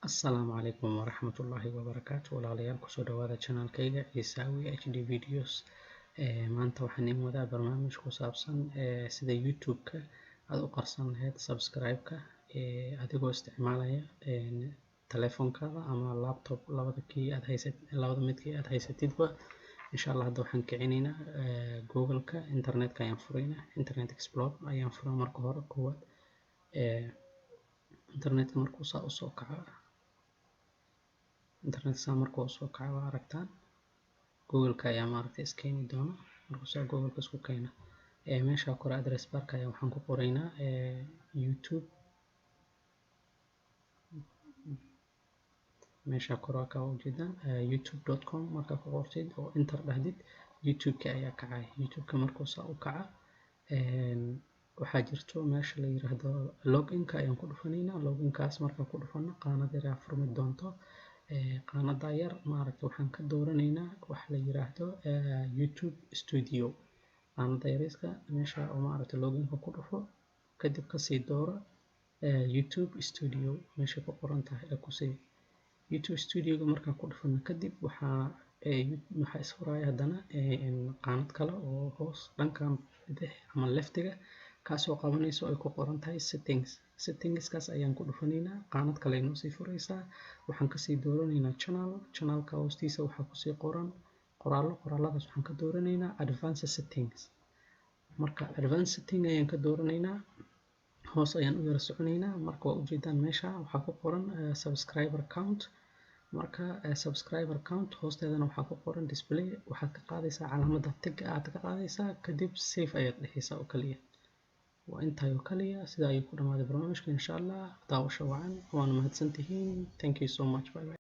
Assalaamu calaykum waraxmatullaahi wabarakaatu. Walaalayaal kusoo dhawaada channelkayga Isaawi HD Videos. Maanta waxaan idin wadaa barnaamij ku saabsan sida YouTube-ka aad u qarsan lahayd subscribe-ka adigoo isticmaalaya telefoonkaada ama laptop, labada midkii aad haysatidba. Insha Allah hadda waxaan kicinaynaa Google-ka, internet-ka ayaan furaynaa, Internet Explorer ayaan furaa marka hore koowaad. Internet-ka markuu saa u soo kaco markuu soo kaco waa aragtaan Google-ka ayaa maaragtay iskeeni doona. Markuu saa Google-ka isku keena meesha kore address bar-ka ayaa waxaan ku qoraynaa YouTube. meesha kore ka ujeedaan youtube.com marka ku qortid oo enter dhahdid YouTube-ka ayaa kacay. YouTube-ka markuu saa u kaca waxaa jirto meesha la yiraahdo login-ka ayaan ku dhufanaynaa. Login-kaas marka ku dhufano qaanad yar ayaa furmi doonto. qaanada yar maaragtay waxaan ka dooranaynaa wax la yiraahdo YouTube Studio. qaanada yariska meesha oo maaragtay login-ka ku dhufo kadib ka sii dooro YouTube Studio meesha ku qoran tahay ku sii YouTube Studio-ga markaan ku dhufano kadib waxaa isfuraya haddana qaanad kale oo hoos dhankan bidix ama leftiga kaasoo qabanayso ay ku qoran tahay settings-kaas ayaan ku dhufanaynaa. qaanad kale inoo sii furaysaa. waxaan kasii dooranaynaa channel-ka hoostiisa waxaa kusii qoran qoraaladaas waxaan ka dooranaynaa advanced settings. marka advanced setting ayaan ka dooranaynaa. hoos ayaan u yara soconaynaa. marka waa ujeedaan meesha waxaa ku qoran subscriber count. marka subscriber count hoosteedana waxaa ku qoran display. waxaad ka qaadaysaa calaamadda tick aad ka qaadaysaa kadib save ayaad dhexaysaa oo kaliya. waa intaay oo kaliya. sida ayuu ku dhamaaday barnaamijka insha Allah. daawasho wacan waana mahadsantihiin. Thank you so much. Bye bye.